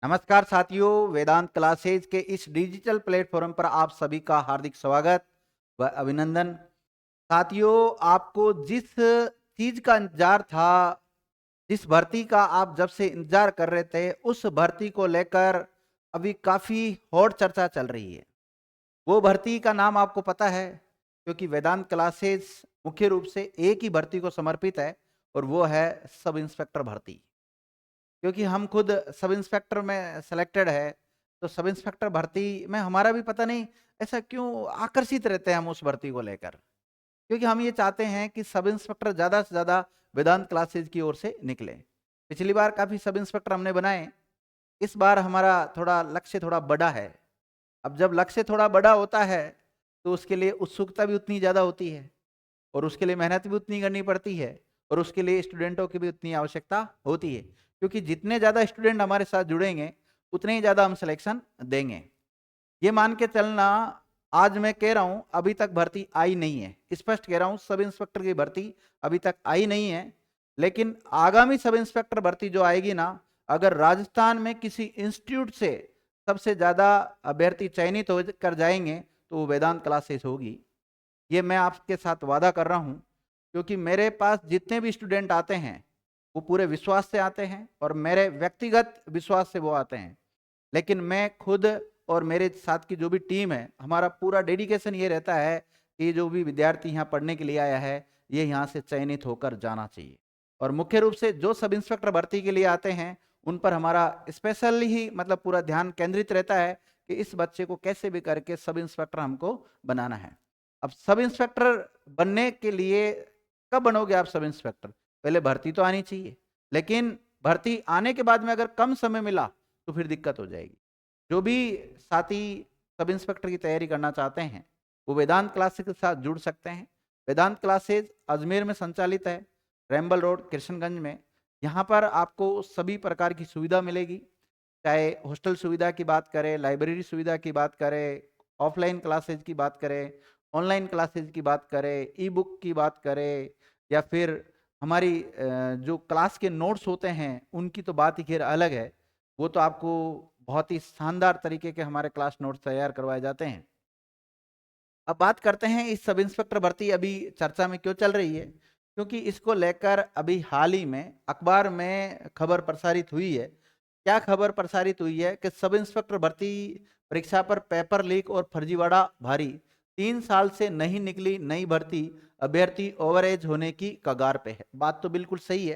नमस्कार साथियों, वेदांत क्लासेज के इस डिजिटल प्लेटफॉर्म पर आप सभी का हार्दिक स्वागत व अभिनंदन। साथियों, आपको जिस चीज का इंतजार था, जिस भर्ती का आप जब से इंतजार कर रहे थे, उस भर्ती को लेकर अभी काफी हॉट चर्चा चल रही है। वो भर्ती का नाम आपको पता है, क्योंकि वेदांत क्लासेज मुख्य रूप से एक ही भर्ती को समर्पित है और वो है सब इंस्पेक्टर भर्ती। क्योंकि हम खुद सब इंस्पेक्टर में सेलेक्टेड है, तो सब इंस्पेक्टर भर्ती में हमारा भी पता नहीं ऐसा क्यों आकर्षित रहते हैं हम उस भर्ती को लेकर। क्योंकि हम ये चाहते हैं कि सब इंस्पेक्टर ज़्यादा से ज़्यादा वेदांत क्लासेज की ओर से निकले। पिछली बार काफ़ी सब इंस्पेक्टर हमने बनाए, इस बार हमारा थोड़ा लक्ष्य थोड़ा बड़ा है। अब जब लक्ष्य थोड़ा बड़ा होता है, तो उसके लिए उत्सुकता भी उतनी ज़्यादा होती है और उसके लिए मेहनत भी उतनी करनी पड़ती है और उसके लिए स्टूडेंटों की भी उतनी आवश्यकता होती है, क्योंकि जितने ज़्यादा स्टूडेंट हमारे साथ जुड़ेंगे उतने ही ज़्यादा हम सिलेक्शन देंगे। ये मान के चलना, आज मैं कह रहा हूँ अभी तक भर्ती आई नहीं है, स्पष्ट कह रहा हूँ, सब इंस्पेक्टर की भर्ती अभी तक आई नहीं है। लेकिन आगामी सब इंस्पेक्टर भर्ती जो आएगी ना, अगर राजस्थान में किसी इंस्टीट्यूट से सबसे ज़्यादा अभ्यर्थी चयनित हो कर जाएंगे तो वो वेदांत क्लासेस होगी। ये मैं आपके साथ वादा कर रहा हूँ, क्योंकि मेरे पास जितने भी स्टूडेंट आते हैं वो पूरे विश्वास से आते हैं और मेरे व्यक्तिगत विश्वास से वो आते हैं। लेकिन मैं खुद और मेरे साथ की जो भी टीम है, हमारा पूरा डेडिकेशन ये रहता है कि जो भी विद्यार्थी यहाँ पढ़ने के लिए आया है, ये यहाँ से चयनित होकर जाना चाहिए। और मुख्य रूप से जो सब इंस्पेक्टर भर्ती के लिए आते हैं, उन पर हमारा स्पेशल ही मतलब पूरा ध्यान केंद्रित रहता है कि इस बच्चे को कैसे भी करके सब इंस्पेक्टर हमको बनाना है। अब सब इंस्पेक्टर बनने के लिए कब बनोगे आप सब इंस्पेक्टर? पहले भर्ती तो आनी चाहिए, लेकिन भर्ती आने के बाद में अगर कम समय मिला तो फिर दिक्कत हो जाएगी। जो भी साथी सब इंस्पेक्टर की तैयारी करना चाहते हैं, वो वेदांत क्लासेस के साथ जुड़ सकते हैं। वेदांत क्लासेस अजमेर में संचालित है, रैम्बल रोड किशनगंज में। यहाँ पर आपको सभी प्रकार की सुविधा मिलेगी, चाहे हॉस्टल सुविधा की बात करें, लाइब्रेरी सुविधा की बात करें, ऑफलाइन क्लासेज की बात करें, ऑनलाइन क्लासेज की बात करें, ई बुक की बात करें, या फिर हमारी जो क्लास के नोट्स होते हैं उनकी तो बात ही खैर अलग है। वो तो आपको बहुत ही शानदार तरीके के हमारे क्लास नोट्स तैयार करवाए जाते हैं। अब बात करते हैं इस सब इंस्पेक्टर भर्ती अभी चर्चा में क्यों चल रही है, क्योंकि इसको लेकर अभी हाल ही में अखबार में खबर प्रसारित हुई है। क्या खबर प्रसारित हुई है कि सब इंस्पेक्टर भर्ती परीक्षा पर पेपर लीक और फर्जीवाड़ा भारी, 3 साल से नहीं निकली नई भर्ती, अभ्यर्थी ओवरेज होने की कगार पे है। बात तो बिल्कुल सही है,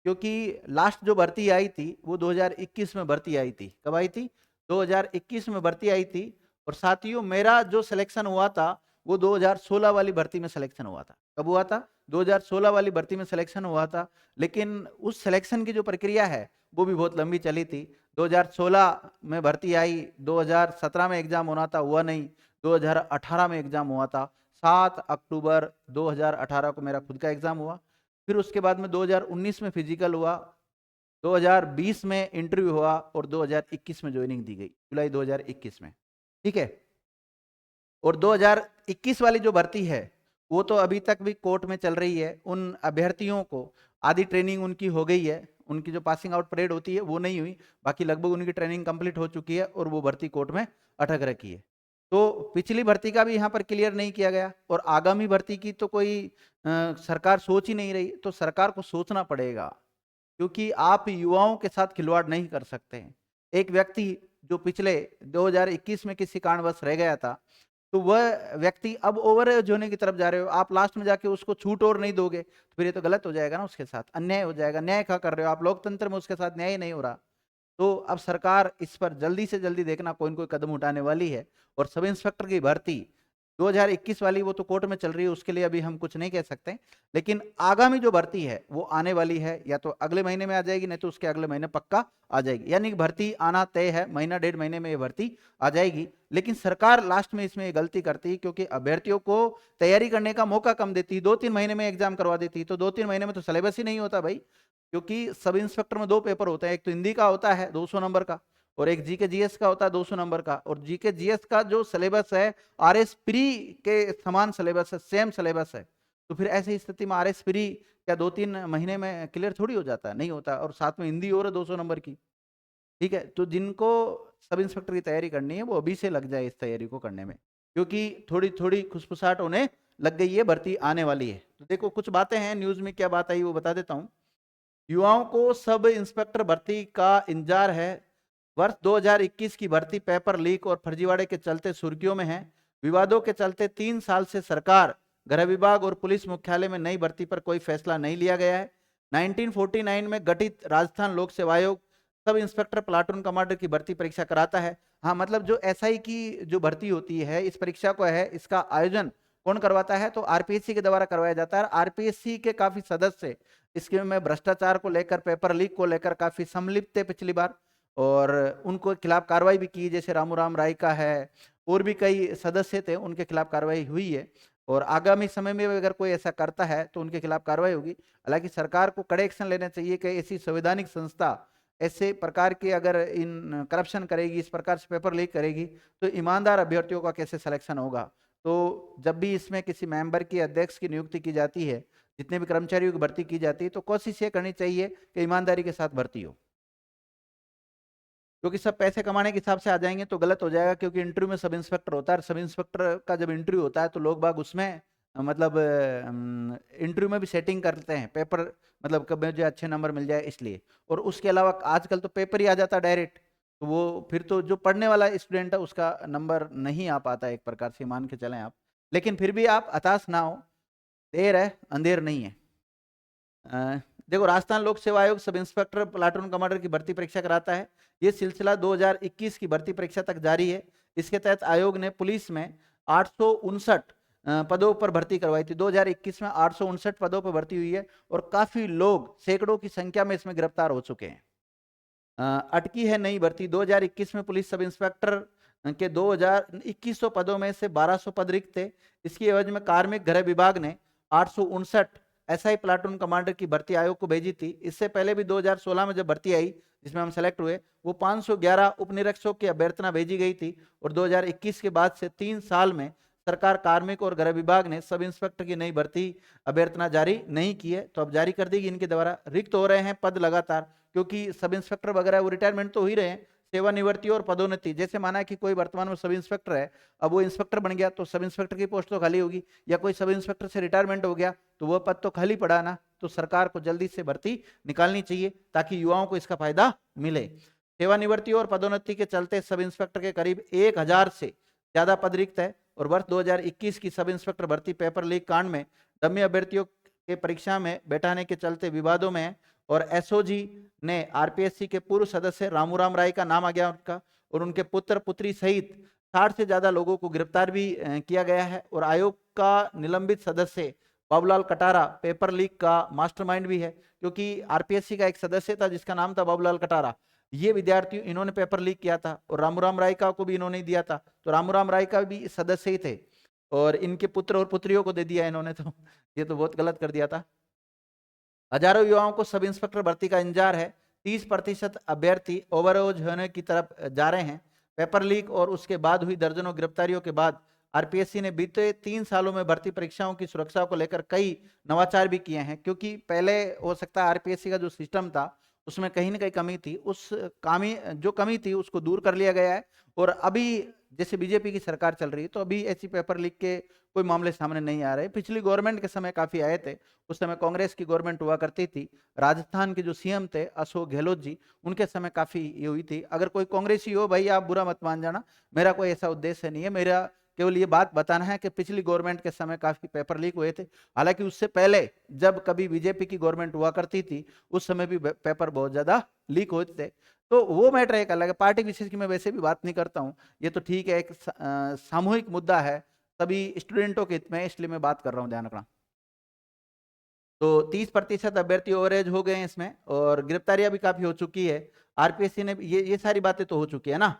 क्योंकि लास्ट जो भर्ती आई थी वो 2021 में भर्ती आई थी। कब आई थी? 2021 में भर्ती आई थी। और साथियों, मेरा जो सिलेक्शन हुआ था वो 2016 वाली भर्ती में सिलेक्शन हुआ था। कब हुआ था? 2016 वाली भर्ती में सिलेक्शन हुआ था। लेकिन उस सिलेक्शन की जो प्रक्रिया है वो भी बहुत लंबी चली थी। 2016 में भर्ती आई, 2017 में एग्जाम होना था, हुआ नहीं। 2018 में एग्जाम हुआ था, 7 अक्टूबर 2018 को मेरा खुद का एग्जाम हुआ। फिर उसके बाद में 2019 में फिजिकल हुआ, 2020 में इंटरव्यू हुआ और 2021 में ज्वाइनिंग दी गई, जुलाई 2021 में। ठीक है। और 2021 वाली जो भर्ती है वो तो अभी तक भी कोर्ट में चल रही है। उन अभ्यर्थियों को आधी ट्रेनिंग उनकी हो गई है, उनकी जो पासिंग आउट परेड होती है वो नहीं हुई, बाकी लगभग उनकी ट्रेनिंग कंप्लीट हो चुकी है और वो भर्ती कोर्ट में अटक रखी है। तो पिछली भर्ती का भी यहाँ पर क्लियर नहीं किया गया और आगामी भर्ती की तो कोई सरकार सोच ही नहीं रही। तो सरकार को सोचना पड़ेगा, क्योंकि आप युवाओं के साथ खिलवाड़ नहीं कर सकते हैं। एक व्यक्ति जो पिछले 2021 में किसी कारणवश रह गया था, तो वह व्यक्ति अब ओवर एज होने की तरफ जा रहे हो, आप लास्ट में जाके उसको छूट और नहीं दोगे तो फिर ये तो गलत हो जाएगा ना, उसके साथ अन्याय हो जाएगा। न्याय क्या कर रहे हो आप? लोकतंत्र में उसके साथ न्याय नहीं हो रहा। तो अब सरकार इस पर जल्दी से जल्दी देखना कोई न कोई कदम उठाने वाली है। और सब इंस्पेक्टर की भर्ती 2021 वाली वो तो कोर्ट में चल रही है, उसके लिए अभी हम कुछ नहीं कह सकते। लेकिन आगामी जो भर्ती है वो आने वाली है, या तो अगले महीने में आ जाएगी, नहीं तो उसके अगले महीने पक्का आ जाएगी। यानी भर्ती आना तय है, महीना 1.5 महीने में ये भर्ती आ जाएगी। लेकिन सरकार लास्ट में इसमें गलती करती है, क्योंकि अभ्यर्थियों को तैयारी करने का मौका कम देती है। 2-3 महीने में एग्जाम करवा देती है, तो 2-3 महीने में तो सिलेबस ही नहीं होता भाई। क्योंकि सब इंस्पेक्टर में 2 पेपर होते हैं, एक तो हिंदी का होता है 200 नंबर का, और एक जीके जीएस का होता है 200 नंबर का। और जीके जीएस का जो सिलेबस है आरएस प्री के समान सिलेबस है, सेम सिलेबस है। तो फिर ऐसी स्थिति में आरएस प्री क्या 2-3 महीने में क्लियर थोड़ी हो जाता है? नहीं होता। और साथ में हिंदी और है 200 नंबर की। ठीक है, तो जिनको सब इंस्पेक्टर की तैयारी करनी है वो अभी से लग जाए इस तैयारी को करने में, क्योंकि थोड़ी थोड़ी खुसफुसाहट होने लग गई है, भर्ती आने वाली है। तो देखो कुछ बातें हैं न्यूज में, क्या बात आई वो बता देता हूँ। युवाओं को सब इंस्पेक्टर भर्ती का इंतजार है। वर्ष 2021 की भर्ती पेपर लीक और फर्जीवाड़े के चलते सुर्खियों में है। विवादों के चलते 3 साल से सरकार, गृह विभाग और पुलिस मुख्यालय में नई भर्ती पर कोई फैसला नहीं लिया गया है। 1949 में गठित राजस्थान लोक सेवा आयोग सब इंस्पेक्टर प्लाटून कमांडर की भर्ती परीक्षा कराता है। हाँ, मतलब जो एसआई की जो भर्ती होती है, इस परीक्षा को है, इसका आयोजन कौन करवाता है? तो आरपीएससी के द्वारा करवाया जाता है। आरपीएससी के काफी सदस्य इसके में भ्रष्टाचार को लेकर, पेपर लीक को लेकर काफी सम्मिलित थे पिछली बार, और उनको खिलाफ कार्रवाई भी की, जैसे रामूराम राय का है, और भी कई सदस्य थे, उनके खिलाफ कार्रवाई हुई है। और आगामी समय में अगर कोई ऐसा करता है तो उनके खिलाफ कार्रवाई होगी। हालांकि सरकार को कड़े एक्शन लेने चाहिए कि ऐसी संवैधानिक संस्था ऐसे प्रकार के अगर इन करप्शन करेगी, इस प्रकार से पेपर लीक करेगी, तो ईमानदार अभ्यर्थियों का कैसे सिलेक्शन होगा? तो जब भी इसमें किसी मेंबर की, अध्यक्ष की नियुक्ति की जाती है, जितने भी कर्मचारियों की भर्ती की जाती है, तो कोशिश ये करनी चाहिए कि ईमानदारी के साथ भर्ती हो, क्योंकि सब पैसे कमाने के हिसाब से आ जाएंगे तो गलत हो जाएगा। क्योंकि इंटरव्यू में सब इंस्पेक्टर होता है, सब इंस्पेक्टर का जब इंटरव्यू होता है तो लोग बाग उसमें मतलब इंटरव्यू में भी सेटिंग करते हैं पेपर, मतलब कब मुझे अच्छे नंबर मिल जाए इसलिए। और उसके अलावा आजकल तो पेपर ही आ जाता है डायरेक्ट, तो वो फिर तो जो पढ़ने वाला स्टूडेंट है उसका नंबर नहीं आ पाता, एक प्रकार से मान के चलें आप। लेकिन फिर भी आप हताश ना हो, देर है अंधेर नहीं है। देखो, राजस्थान लोक सेवा आयोग सब इंस्पेक्टर प्लाटून कमांडर की भर्ती परीक्षा कराता है। ये सिलसिला 2021 की भर्ती परीक्षा तक जारी है। इसके तहत आयोग ने पुलिस में 859 पदों पर भर्ती करवाई थी। 2021 में 859 पदों पर भर्ती हुई है, और काफी लोग, सैकड़ों की संख्या में इसमें गिरफ्तार हो चुके हैं। अटकी है नई भर्ती। 2021 में पुलिस सब इंस्पेक्टर के 2100 पदों में से 1200 पद रिक्त थे। इसकी एवज में कार्मिक गृह विभाग ने 859 एसआई प्लाटून कमांडर की भर्ती आयोग को भेजी थी। इससे पहले भी 2016 में जब भर्ती आई, जिसमें हम सेलेक्ट हुए, वो 511 उपनिरीक्षकों की अभ्यर्थना भेजी गई थी। और 2021 के बाद से 3 साल में सरकार, कार्मिक और गृह विभाग ने सब इंस्पेक्टर की नई भर्ती अभ्यर्थना जारी नहीं की है। तो अब जारी कर देगी इनके द्वारा। रिक्त हो रहे हैं पद लगातार, क्योंकि सब इंस्पेक्टर वगैरह वो रिटायरमेंट तो हो ही रहे हैं। सेवानिवृत्ति और पदोन्नति, जैसे माना कि कोई वर्तमान में सब इंस्पेक्टर है, अब वो इंस्पेक्टर बन गया तो सब इंस्पेक्टर की पोस्ट तो खाली होगी, या कोई सब इंस्पेक्टर से रिटायरमेंट हो गया तो वह पद तो खाली पड़ा ना। तो सरकार को जल्दी से भर्ती निकालनी चाहिए ताकि युवाओं को इसका फायदा मिले। सेवानिवृत्ति और पदोन्नति के चलते सब इंस्पेक्टर के करीब 1000 से ज्यादा पद रिक्त है। और वर्ष 2021 की सब इंस्पेक्टर भर्ती पेपर लीक कांड में डमी अभ्यर्थियों के परीक्षा में बैठाने के चलते विवादों में, और एसओजी ने आरपीएससी के पूर्व सदस्य रामूराम राय का नाम आ गया उनका, और उनके पुत्र पुत्री सहित 60 से ज्यादा लोगों को गिरफ्तार भी किया गया है। और आयोग का निलंबित सदस्य बाबूलाल कटारा पेपर लीक का मास्टरमाइंड भी है, क्योंकि आरपीएससी का एक सदस्य था जिसका नाम था बाबूलाल कटारा। ये विद्यार्थी, इन्होंने पेपर लीक किया था, और रामूराम राय का को भी इन्होंने दिया था। तो रामूराम राय का भी सदस्य ही थे, और इनके पुत्र और पुत्रियों को दे दिया इन्होंने, तो ये तो बहुत गलत कर दिया था। हजारों युवाओं को सब इंस्पेक्टर भर्ती का इंतजार है। 30% अभ्यर्थी ओवरऑज होने की तरफ जा रहे हैं। पेपर लीक और उसके बाद हुई दर्जनों गिरफ्तारियों के बाद आरपीएससी ने बीते 3 सालों में भर्ती परीक्षाओं की सुरक्षा को लेकर कई नवाचार भी किए हैं। क्योंकि पहले हो सकता है आरपीएससी का जो सिस्टम था उसमें कहीं ना कहीं कमी थी, उस जो कमी थी उसको दूर कर लिया गया है। और अभी जैसे बीजेपी की सरकार चल रही है तो अभी ऐसी पेपर लीक के कोई मामले सामने नहीं आ रहे। पिछली गवर्नमेंट के समय काफी आए थे, उस समय कांग्रेस की गवर्नमेंट हुआ करती थी। राजस्थान के जो सीएम थे अशोक गहलोत जी, उनके समय काफी ये हुई थी। अगर कोई कांग्रेसी हो भाई, आप बुरा मत मान जाना, मेरा कोई ऐसा उद्देश्य नहीं है। मेरा केवल ये बात बताना है कि पिछली गवर्नमेंट के समय काफी पेपर लीक हुए थे। हालांकि उससे पहले जब कभी बीजेपी की गवर्नमेंट हुआ करती थी उस समय भी पेपर बहुत ज्यादा लीक होते थे। तो वो मैटर एक अलग है, पार्टी विशेष की मैं वैसे भी बात नहीं करता हूँ। ये तो ठीक है, एक सामूहिक मुद्दा है सभी स्टूडेंटों के हित में, इसलिए मैं बात कर रहा हूँ, ध्यान रखना। तो 30% अभ्यर्थी ओवरेज हो गए हैं इसमें, और गिरफ्तारियां भी काफी हो चुकी है। आरपीएससी ने ये सारी बातें तो हो चुकी है ना।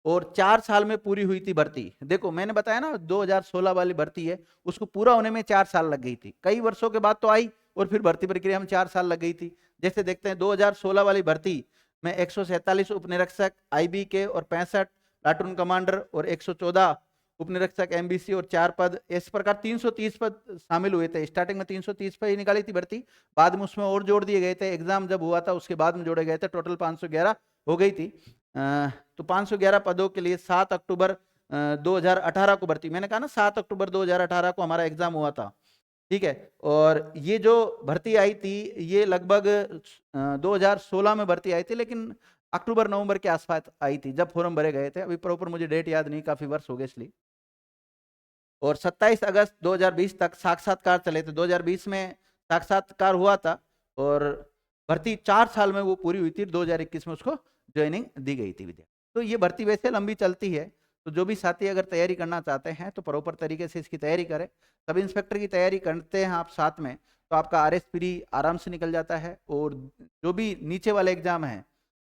और 4 साल में पूरी हुई थी भर्ती। देखो मैंने बताया ना 2016 वाली भर्ती है, उसको पूरा होने में 4 साल लग गई थी। कई वर्षों के बाद तो आई, और फिर भर्ती प्रक्रिया में 4 साल लग गई थी। जैसे देखते हैं 2016 वाली भर्ती में 147 उपनिरीक्षक आईबी के, और 65 प्लाटून कमांडर, और 114 उपनिरीक्षक एमबीसी, और 4 पद। इस प्रकार 330 पद शामिल हुए थे। स्टार्टिंग में 330 पर ही निकाली थी भर्ती, बाद में उसमें और जोड़ दिए गए थे। एग्जाम जब हुआ था उसके बाद में जोड़े गए थे। टोटल 511 हो गई थी। तो 511 पदों के लिए 7 अक्टूबर 2018 को भर्ती, मैंने कहा ना 7 अक्टूबर 2018 को हमारा एग्जाम हुआ था, ठीक है। और ये जो भर्ती आई थी ये लगभग 2016 में भर्ती आई थी, लेकिन अक्टूबर नवंबर के आसपास आई थी जब फॉर्म भरे गए थे। अभी प्रॉपर मुझे डेट याद नहीं, काफी वर्ष हो गए इसलिए। और 27 अगस्त 2020 तक साक्षात्कार चले थे। 2020 में साक्षात्कार हुआ था और भर्ती 4 साल में वो पूरी हुई थी। 2021 में उसको ज्वाइनिंग दी गई थी विद्यार्थी। तो ये भर्ती वैसे लंबी चलती है, तो जो भी साथी अगर तैयारी करना चाहते हैं तो प्रॉपर तरीके से इसकी तैयारी करें। सब इंस्पेक्टर की तैयारी करते हैं आप साथ में, तो आपका आरएस प्री आराम से निकल जाता है। और जो भी नीचे वाले एग्जाम हैं,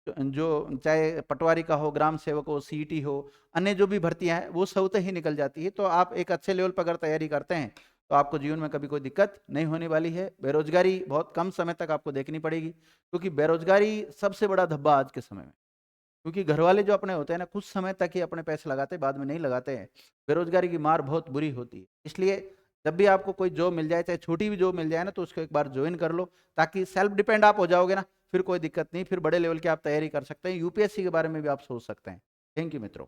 जो चाहे पटवारी का हो, ग्राम सेवक हो, सीईटी हो, अन्य जो भी भर्तियां हैं वो स्वतः ही निकल जाती है। तो आप एक अच्छे लेवल पर अगर तैयारी करते हैं तो आपको जीवन में कभी कोई दिक्कत नहीं होने वाली है। बेरोजगारी बहुत कम समय तक आपको देखनी पड़ेगी, क्योंकि बेरोजगारी सबसे बड़ा धब्बा आज के समय में, क्योंकि घर वाले जो अपने होते हैं ना, कुछ समय तक ही अपने पैसे लगाते हैं, बाद में नहीं लगाते हैं। बेरोजगारी की मार बहुत बुरी होती है। इसलिए जब भी आपको कोई जॉब मिल जाए, चाहे छोटी भी जॉब मिल जाए ना, तो उसको एक बार ज्वाइन कर लो, ताकि सेल्फ डिपेंड आप हो जाओगे ना, फिर कोई दिक्कत नहीं, फिर बड़े लेवल की आप तैयारी कर सकते हैं। यूपीएससी के बारे में भी आप सोच सकते हैं। थैंक यू मित्रों।